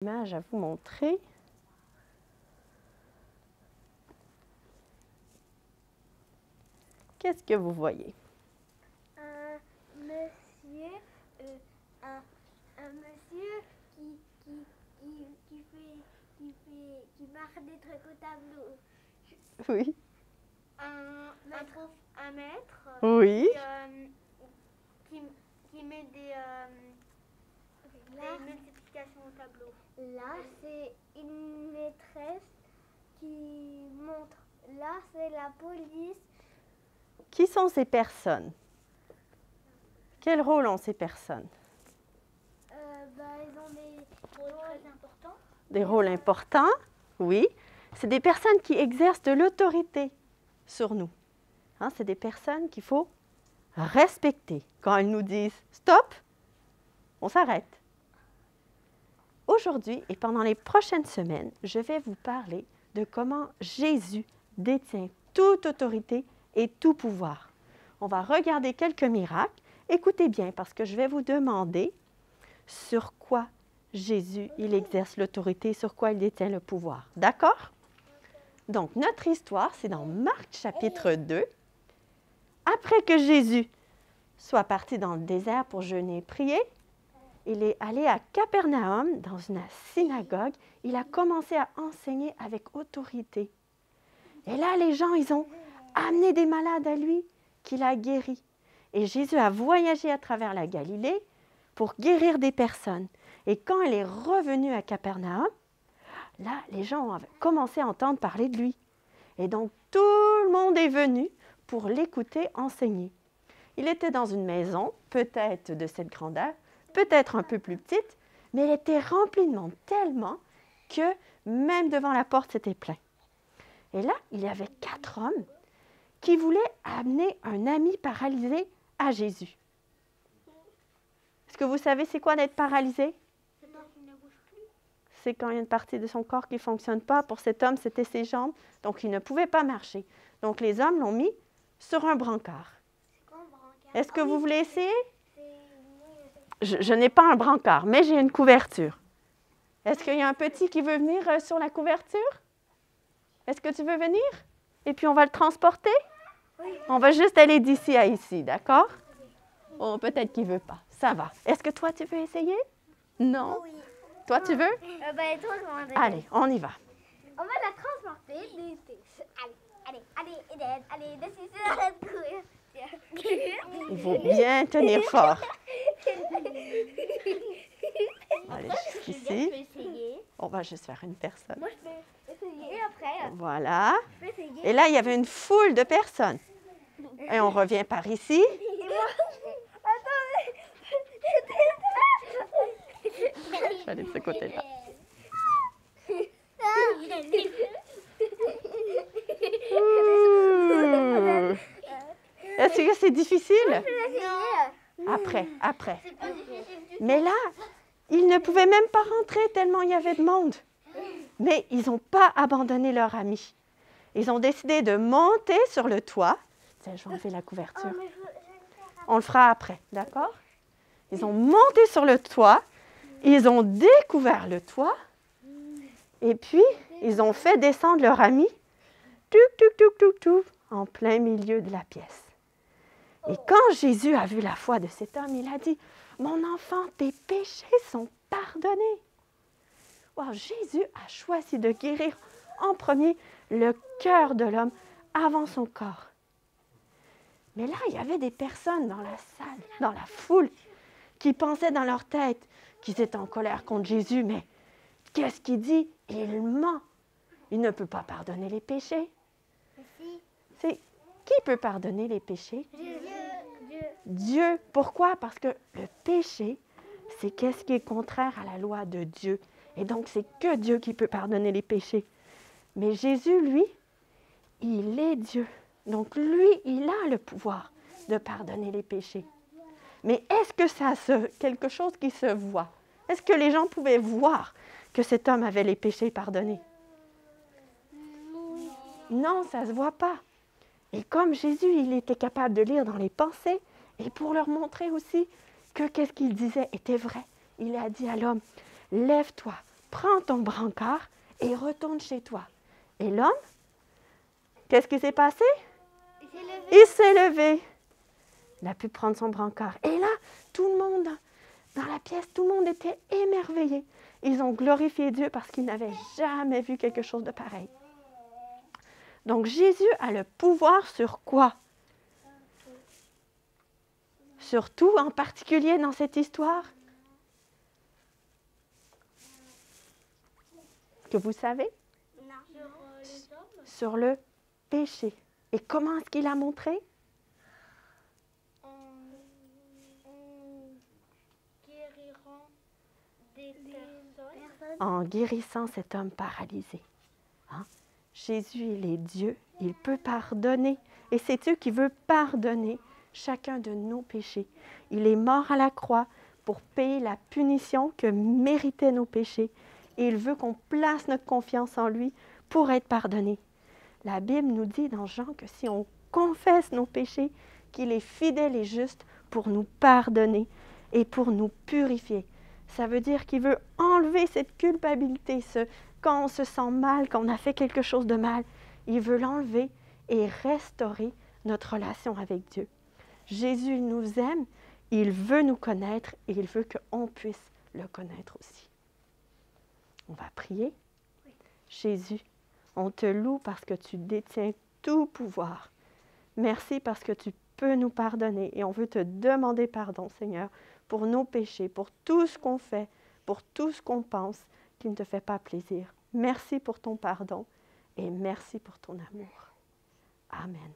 Image à vous montrer. Qu'est-ce que vous voyez? Un monsieur, un monsieur qui marque des trucs au tableau. Oui. Un maître Oui. qui met des multiplications au tableau. Là, c'est une maîtresse qui montre. Là, c'est la police. Qui sont ces personnes? Quel rôle ont ces personnes? Ils ont des rôles très importants. Des rôles importants, oui. C'est des personnes qui exercent de l'autorité sur nous. Hein, c'est des personnes qu'il faut respecter. Quand elles nous disent « stop », on s'arrête. Aujourd'hui et pendant les prochaines semaines, je vais vous parler de comment Jésus détient toute autorité et tout pouvoir. On va regarder quelques miracles. Écoutez bien parce que je vais vous demander sur quoi Jésus il exerce l'autorité, sur quoi il détient le pouvoir. D'accord? Donc, notre histoire, c'est dans Marc chapitre 2. Après que Jésus soit parti dans le désert pour jeûner et prier, il est allé à Capernaum, dans une synagogue. Il a commencé à enseigner avec autorité. Et là, les gens, ils ont amené des malades à lui, qu'il a guéris. Et Jésus a voyagé à travers la Galilée pour guérir des personnes. Et quand il est revenu à Capernaum, là, les gens ont commencé à entendre parler de lui. Et donc, tout le monde est venu pour l'écouter enseigner. Il était dans une maison, peut-être de cette grandeur, peut-être un peu plus petite, mais elle était remplie de monde tellement que même devant la porte, c'était plein. Et là, il y avait 4 hommes qui voulaient amener un ami paralysé à Jésus. Est-ce que vous savez c'est quoi d'être paralysé? C'est quand il y a une partie de son corps qui ne fonctionne pas. Pour cet homme, c'était ses jambes, donc il ne pouvait pas marcher. Donc les hommes l'ont mis sur un brancard. Est-ce que vous voulez essayer? Je n'ai pas un brancard, mais j'ai une couverture. Est-ce qu'il y a un petit qui veut venir sur la couverture? Est-ce que tu veux venir? Et puis on va le transporter? Oui. On va juste aller d'ici à ici, d'accord? Oh, peut-être qu'il ne veut pas. Ça va. Est-ce que toi, tu veux essayer? Non? Oui. Toi, tu veux? Allez, on y va. On va la transporter. Allez, dessus sur la couverture. Il faut bien tenir fort. Allez, jusqu'ici. On va juste faire une personne. Moi, je peux essayer. Et après, Voilà. je peux essayer. Et là, il y avait une foule de personnes. Et on revient par ici. Et moi, attendez. Je vais aller de ce côté-là. Ouh. Est-ce que c'est difficile? Après. Mais là, ils ne pouvaient même pas rentrer tellement il y avait de monde. Mais ils n'ont pas abandonné leur ami. Ils ont décidé de monter sur le toit. Tiens, je vais enlever la couverture. On le fera après, d'accord? Ils ont monté sur le toit. Ils ont découvert le toit. Et puis, ils ont fait descendre leur ami. En plein milieu de la pièce. Et quand Jésus a vu la foi de cet homme, il a dit, « Mon enfant, tes péchés sont pardonnés. » Wow, Jésus a choisi de guérir en premier le cœur de l'homme avant son corps. Mais là, il y avait des personnes dans la salle, dans la foule, qui pensaient dans leur tête qu'ils étaient en colère contre Jésus. Mais qu'est-ce qu'il dit? Il ment. Il ne peut pas pardonner les péchés. C'est qui peut pardonner les péchés? Dieu. Pourquoi? Parce que le péché, c'est qu'est-ce qui est contraire à la loi de Dieu. Et donc, c'est que Dieu qui peut pardonner les péchés. Mais Jésus, lui, il est Dieu. Donc, lui, il a le pouvoir de pardonner les péchés. Mais est-ce que c'est quelque chose qui se voit? Est-ce que les gens pouvaient voir que cet homme avait les péchés pardonnés? Non, ça ne se voit pas. Et comme Jésus, il était capable de lire dans les pensées, et pour leur montrer aussi que qu'est-ce qu'il disait était vrai, il a dit à l'homme, « Lève-toi, prends ton brancard et retourne chez toi. Et l'homme, qu'est-ce qui s'est passé? Il s'est levé. Il a pu prendre son brancard. Et là, tout le monde dans la pièce, tout le monde était émerveillé. Ils ont glorifié Dieu parce qu'ils n'avaient jamais vu quelque chose de pareil. Donc Jésus a le pouvoir sur quoi? Sur tout, en particulier dans cette histoire? Que vous savez? Sur le péché. Et comment est-ce qu'il a montré? En guérissant cet homme paralysé. Hein? Jésus, il est Dieu, il peut pardonner. Et c'est Dieu qui veut pardonner chacun de nos péchés. Il est mort à la croix pour payer la punition que méritaient nos péchés. Et il veut qu'on place notre confiance en lui pour être pardonné. La Bible nous dit dans Jean que si on confesse nos péchés, qu'il est fidèle et juste pour nous pardonner et pour nous purifier. Ça veut dire qu'il veut enlever cette culpabilité, quand on se sent mal, quand on a fait quelque chose de mal, il veut l'enlever et restaurer notre relation avec Dieu. Jésus nous aime, il veut nous connaître et il veut qu'on puisse le connaître aussi. On va prier. Oui. Jésus, on te loue parce que tu détiens tout pouvoir. Merci parce que tu peux nous pardonner et on veut te demander pardon, Seigneur, pour nos péchés, pour tout ce qu'on fait, pour tout ce qu'on pense qui ne te fait pas plaisir. Merci pour ton pardon et merci pour ton amour. Amen.